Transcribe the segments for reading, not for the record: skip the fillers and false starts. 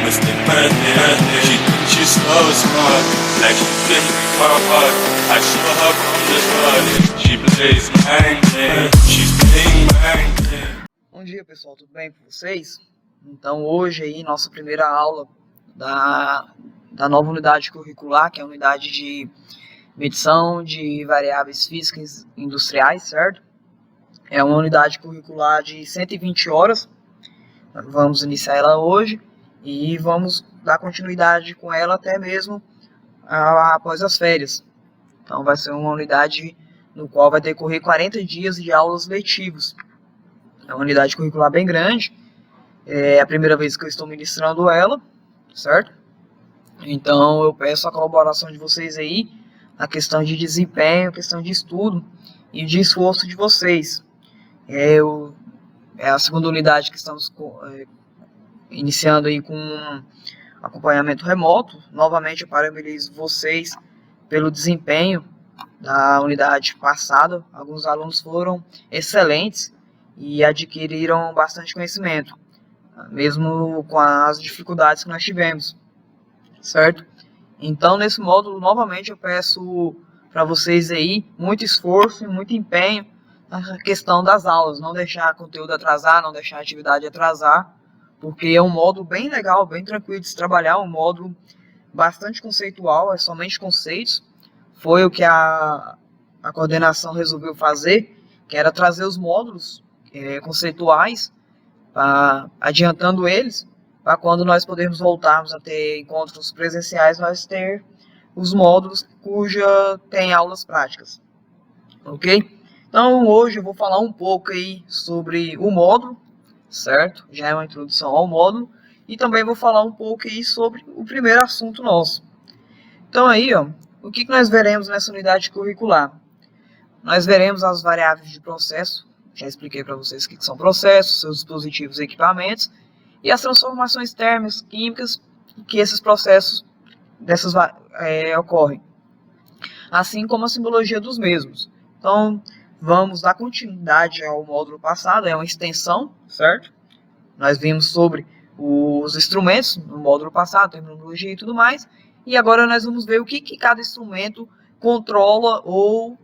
Mr. President. She thinks she's so smart, like she couldn't be my heart. I saw her from the start. She plays mind game, she's playing mind game. Bom dia, pessoal, tudo bem com vocês? Então hoje aí nossa primeira aula da nova unidade curricular, que é a unidade de medição de variáveis físicas industriais, certo? É uma unidade curricular de 120 horas, vamos iniciar ela hoje e vamos dar continuidade com ela até mesmo após as férias. Então vai ser uma unidade no qual vai decorrer 40 dias de aulas letivas. É uma unidade curricular bem grande, é a primeira vez que eu estou ministrando ela, certo? Então eu peço a colaboração de vocês aí na questão de desempenho, questão de estudo e de esforço de vocês. É a segunda unidade que estamos iniciando aí com acompanhamento remoto. Novamente eu parabenizo vocês pelo desempenho da unidade passada. Alguns alunos foram excelentes e adquiriram bastante conhecimento, mesmo com as dificuldades que nós tivemos, certo? Então nesse módulo novamente eu peço para vocês aí muito esforço e muito empenho na questão das aulas, não deixar conteúdo atrasar, não deixar a atividade atrasar, porque é um módulo bem legal, bem tranquilo de se trabalhar, um módulo bastante conceitual, é somente conceitos. Foi o que a coordenação resolveu fazer, que era trazer os módulos conceituais, adiantando eles, para quando nós pudermos voltarmos a ter encontros presenciais, nós ter os módulos cuja tem aulas práticas, ok? Então hoje eu vou falar um pouco aí sobre o módulo, certo? Já é uma introdução ao módulo. E também vou falar um pouco aí sobre o primeiro assunto nosso. Então aí, ó, o que nós veremos nessa unidade curricular? Nós veremos as variáveis de processo. Já expliquei para vocês o que são processos, seus dispositivos e equipamentos. E as transformações térmicas, químicas, que esses processos ocorrem. Assim como a simbologia dos mesmos. Então, vamos dar continuidade ao módulo passado, é uma extensão, certo? Nós vimos sobre os instrumentos no módulo passado, terminologia e tudo mais, e agora nós vamos ver o que cada instrumento controla ou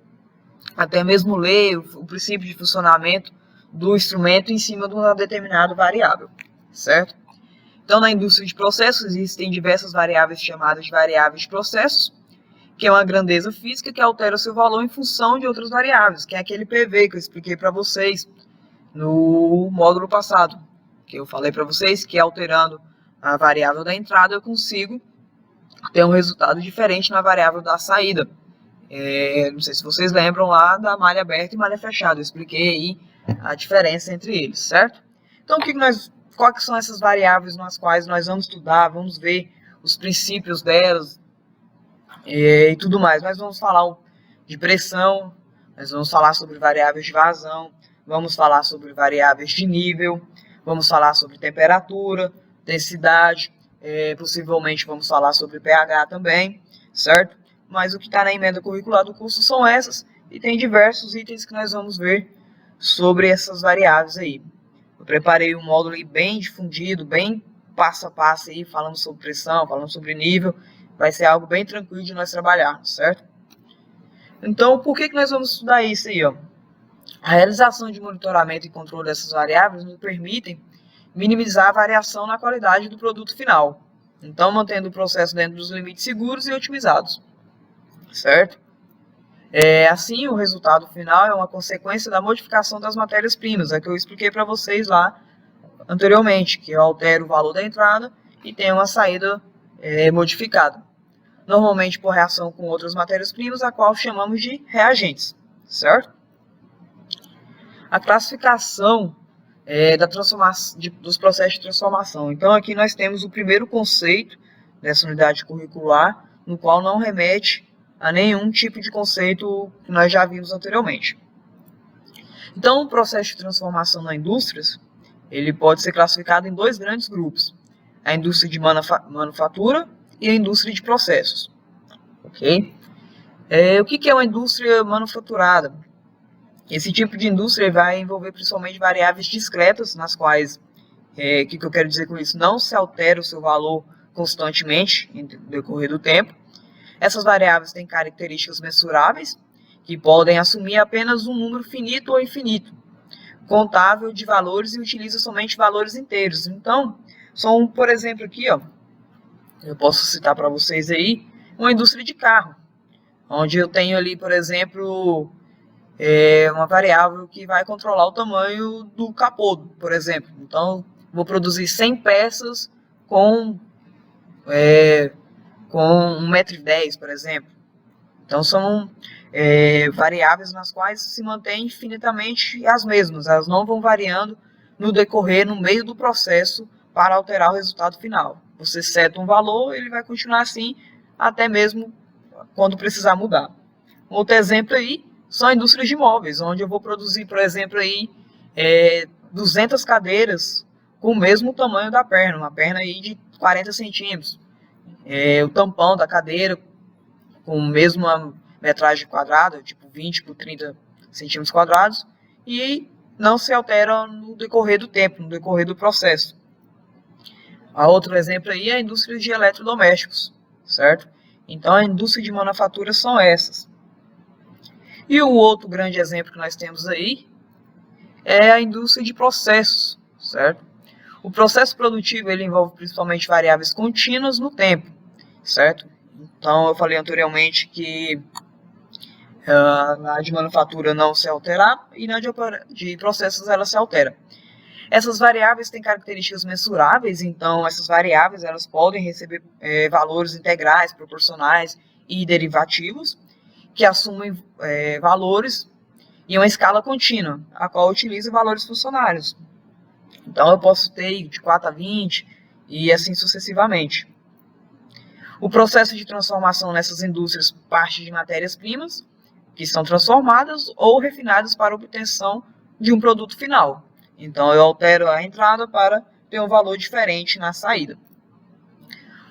até mesmo lê o princípio de funcionamento do instrumento em cima de uma determinada variável, certo? Então, na indústria de processos existem diversas variáveis chamadas de variáveis de processos, que é uma grandeza física que altera o seu valor em função de outras variáveis, que é aquele PV que eu expliquei para vocês no módulo passado, que eu falei para vocês que alterando a variável da entrada eu consigo ter um resultado diferente na variável da saída. Não sei se vocês lembram lá da malha aberta e malha fechada, eu expliquei aí a diferença entre eles, certo? Então quais são essas variáveis nas quais nós vamos estudar, vamos ver os princípios delas, e tudo mais. Nós vamos falar de pressão, nós vamos falar sobre variáveis de vazão, vamos falar sobre variáveis de nível, vamos falar sobre temperatura, densidade, possivelmente vamos falar sobre pH também, certo? Mas o que está na emenda curricular do curso são essas, e tem diversos itens que nós vamos ver sobre essas variáveis aí. Eu preparei um módulo aí bem difundido, bem passo a passo aí, falando sobre pressão, falando sobre nível. Vai ser algo bem tranquilo de nós trabalharmos, certo? Então, por que nós vamos estudar isso aí, ó? A realização de monitoramento e controle dessas variáveis nos permitem minimizar a variação na qualidade do produto final. Então, mantendo o processo dentro dos limites seguros e otimizados, certo? Assim, o resultado final é uma consequência da modificação das matérias-primas, que eu expliquei para vocês lá anteriormente, que eu altero o valor da entrada e tenho uma saída modificada. Normalmente por reação com outras matérias-primas, a qual chamamos de reagentes, certo? A classificação dos processos de transformação. Então aqui nós temos o primeiro conceito dessa unidade curricular, no qual não remete a nenhum tipo de conceito que nós já vimos anteriormente. Então o processo de transformação na indústria, ele pode ser classificado em dois grandes grupos: a indústria de manufatura e a indústria de processos, ok? O que é uma indústria manufaturada? Esse tipo de indústria vai envolver principalmente variáveis discretas, nas quais que eu quero dizer com isso? Não se altera o seu valor constantemente no decorrer do tempo. Essas variáveis têm características mensuráveis, que podem assumir apenas um número finito ou infinito, contável de valores e utiliza somente valores inteiros. Então, são, por exemplo, aqui, ó, eu posso citar para vocês aí, uma indústria de carro, onde eu tenho ali, por exemplo, uma variável que vai controlar o tamanho do capô, por exemplo. Então, vou produzir 100 peças com 1,10 m, por exemplo. Então, são variáveis nas quais se mantêm infinitamente as mesmas. Elas não vão variando no decorrer, no meio do processo, para alterar o resultado final. Você seta um valor, ele vai continuar assim, até mesmo quando precisar mudar. Um outro exemplo aí são indústrias de móveis, onde eu vou produzir, por exemplo, aí, 200 cadeiras com o mesmo tamanho da perna, uma perna aí de 40 centímetros. O tampão da cadeira com a mesma metragem quadrada, tipo 20 por 30 centímetros quadrados, e não se altera no decorrer do tempo, no decorrer do processo. Outro exemplo aí é a indústria de eletrodomésticos, certo? Então, a indústria de manufatura são essas. E o outro grande exemplo que nós temos aí é a indústria de processos, certo? O processo produtivo ele envolve principalmente variáveis contínuas no tempo, certo? Então, eu falei anteriormente que na de manufatura não se altera e na de processos ela se altera. Essas variáveis têm características mensuráveis, então essas variáveis elas podem receber valores integrais, proporcionais e derivativos, que assumem valores em uma escala contínua, a qual utiliza valores funcionários. Então eu posso ter de 4 a 20 e assim sucessivamente. O processo de transformação nessas indústrias parte de matérias-primas, que são transformadas ou refinadas para obtenção de um produto final. Então eu altero a entrada para ter um valor diferente na saída.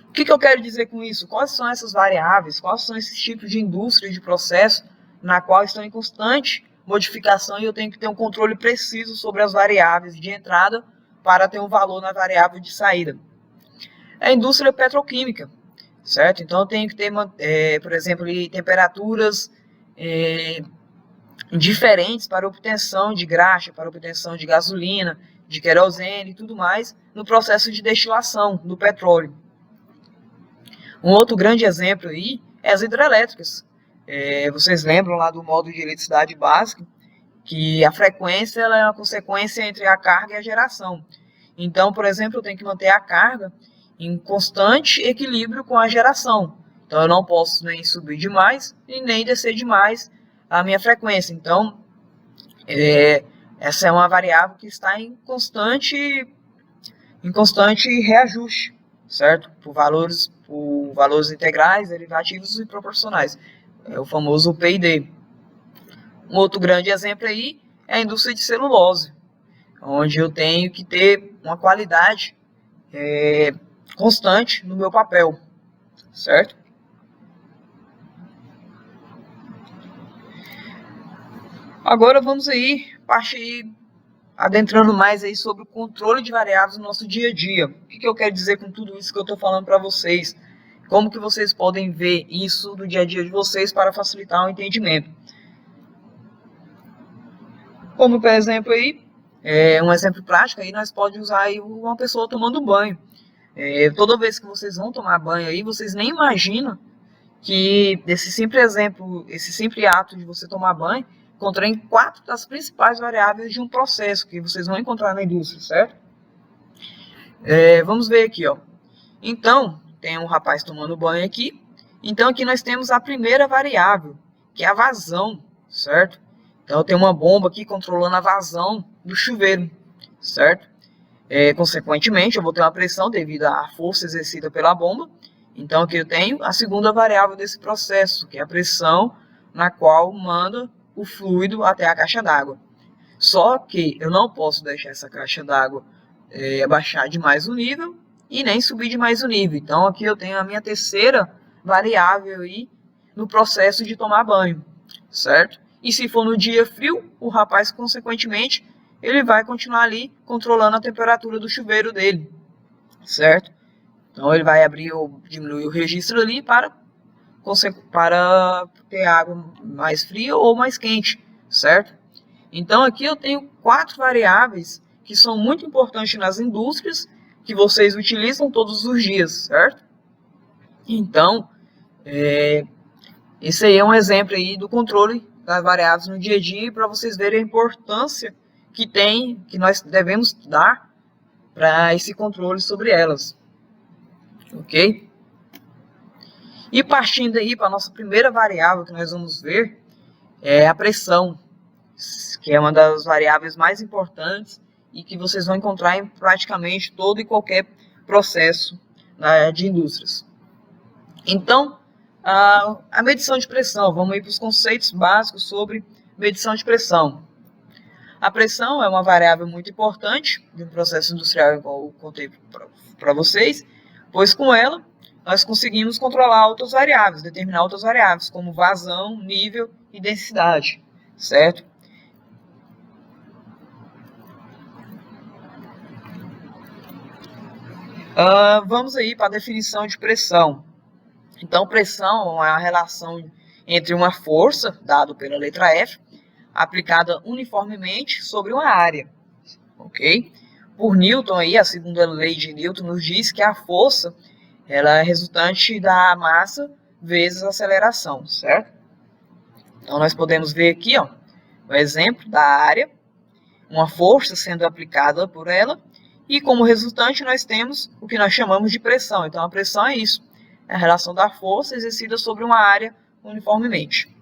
O que eu quero dizer com isso? Quais são essas variáveis? Quais são esses tipos de indústria e de processo na qual estão em constante modificação e eu tenho que ter um controle preciso sobre as variáveis de entrada para ter um valor na variável de saída? A indústria petroquímica, certo? Então eu tenho que ter, por exemplo, temperaturas diferentes para obtenção de graxa, para obtenção de gasolina, de querosene e tudo mais no processo de destilação do petróleo. Um outro grande exemplo aí é as hidrelétricas. Vocês lembram lá do módulo de eletricidade básica que a frequência ela é uma consequência entre a carga e a geração. Então, por exemplo, eu tenho que manter a carga em constante equilíbrio com a geração. Então, eu não posso nem subir demais e nem descer demais a minha frequência. Então, essa é uma variável que está em constante reajuste, certo? Por valores integrais, derivativos e proporcionais. É o famoso P&D. Um outro grande exemplo aí é a indústria de celulose, onde eu tenho que ter uma qualidade constante no meu papel, certo? Agora vamos aí partir adentrando mais aí sobre o controle de variáveis no nosso dia a dia. O que eu quero dizer com tudo isso que eu estou falando para vocês? Como que vocês podem ver isso no dia a dia de vocês para facilitar o entendimento? Como, por exemplo, aí, um exemplo prático, aí nós podemos usar aí uma pessoa tomando banho. Toda vez que vocês vão tomar banho, aí, vocês nem imaginam que esse simples ato de você tomar banho contém 4 das principais variáveis de um processo que vocês vão encontrar na indústria, certo? Vamos ver aqui, ó. Então, tem um rapaz tomando banho aqui. Então, aqui nós temos a primeira variável, que é a vazão, certo? Então, eu tenho uma bomba aqui controlando a vazão do chuveiro, certo? Consequentemente, eu vou ter uma pressão devido à força exercida pela bomba. Então, aqui eu tenho a segunda variável desse processo, que é a pressão na qual manda o fluido até a caixa d'água. Só que eu não posso deixar essa caixa d'água abaixar demais o nível e nem subir demais o nível. Então, aqui eu tenho a minha terceira variável aí no processo de tomar banho, certo? E se for no dia frio, o rapaz, consequentemente, ele vai continuar ali controlando a temperatura do chuveiro dele, certo? Então ele vai abrir ou diminuir o registro ali para ter água mais fria ou mais quente, certo? Então aqui eu tenho 4 variáveis que são muito importantes nas indústrias, que vocês utilizam todos os dias, certo? Então, esse aí é um exemplo aí do controle das variáveis no dia a dia, para vocês verem a importância que nós devemos dar para esse controle sobre elas, ok? E partindo aí para a nossa primeira variável que nós vamos ver, é a pressão, que é uma das variáveis mais importantes e que vocês vão encontrar em praticamente todo e qualquer processo de indústrias. Então, a medição de pressão, vamos ir para os conceitos básicos sobre medição de pressão. A pressão é uma variável muito importante de um processo industrial, igual eu contei para vocês, pois com ela nós conseguimos controlar outras variáveis, determinar outras variáveis, como vazão, nível e densidade, certo? Vamos aí para a definição de pressão. Então, pressão é a relação entre uma força, dada pela letra F, aplicada uniformemente sobre uma área, ok? Por Newton, aí, a segunda lei de Newton nos diz que a força ela é resultante da massa vezes a aceleração, certo? Então, nós podemos ver aqui, ó, o exemplo da área, uma força sendo aplicada por ela, e como resultante nós temos o que nós chamamos de pressão. Então, a pressão é isso, é a relação da força exercida sobre uma área uniformemente.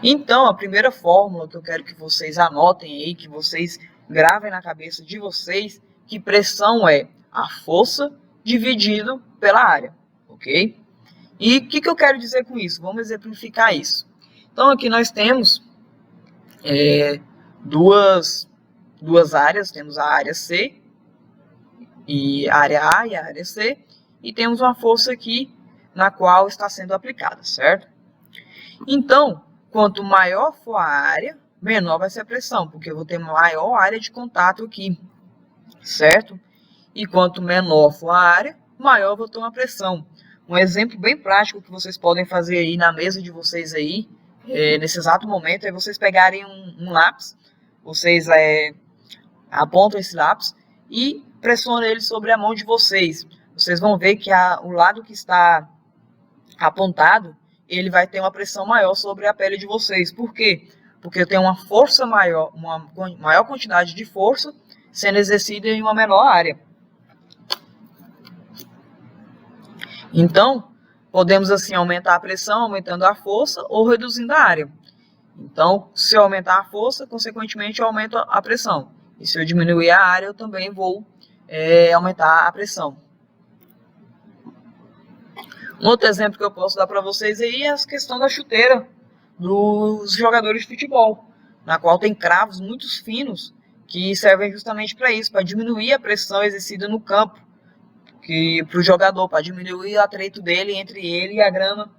Então, a primeira fórmula que eu quero que vocês anotem aí, que vocês gravem na cabeça de vocês, que pressão é a força dividido pela área, ok? E o que eu quero dizer com isso? Vamos exemplificar isso. Então, aqui nós temos duas áreas, temos a área C, e a área A e a área C, e temos uma força aqui na qual está sendo aplicada, certo? Então, quanto maior for a área, menor vai ser a pressão, porque eu vou ter maior área de contato aqui, certo? E quanto menor for a área, maior eu vou ter uma pressão. Um exemplo bem prático que vocês podem fazer aí na mesa de vocês aí, nesse exato momento, é vocês pegarem um lápis, vocês apontam esse lápis e pressionam ele sobre a mão de vocês. Vocês vão ver que o lado que está apontado, ele vai ter uma pressão maior sobre a pele de vocês. Por quê? Porque eu tenho uma força maior, uma maior quantidade de força sendo exercida em uma menor área. Então, podemos assim aumentar a pressão, aumentando a força ou reduzindo a área. Então, se eu aumentar a força, consequentemente eu aumento a pressão. E se eu diminuir a área, eu também vou aumentar a pressão. Um outro exemplo que eu posso dar para vocês aí é a questão da chuteira dos jogadores de futebol, na qual tem cravos muito finos que servem justamente para isso, para diminuir a pressão exercida no campo, para o jogador, para diminuir o atrito dele entre ele e a grama,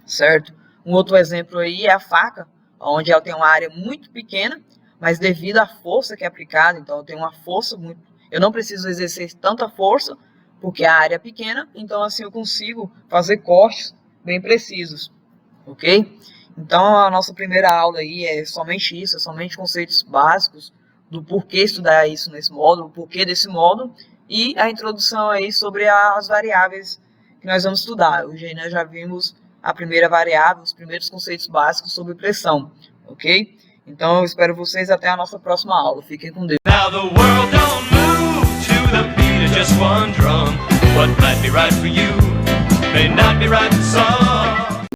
certo? Um outro exemplo aí é a faca, onde ela tem uma área muito pequena, mas devido à força que é aplicada, então eu tenho uma força muito... Eu não preciso exercer tanta força, porque a área é pequena, então assim eu consigo fazer cortes bem precisos, ok? Então a nossa primeira aula aí é somente isso, é somente conceitos básicos do porquê estudar isso nesse módulo, o porquê desse módulo, e a introdução aí sobre as variáveis que nós vamos estudar. Hoje nós já vimos a primeira variável, os primeiros conceitos básicos sobre pressão, ok? Então eu espero vocês até a nossa próxima aula. Fiquem com Deus. Now the world don't move to the beat of just one drum. What might be right for you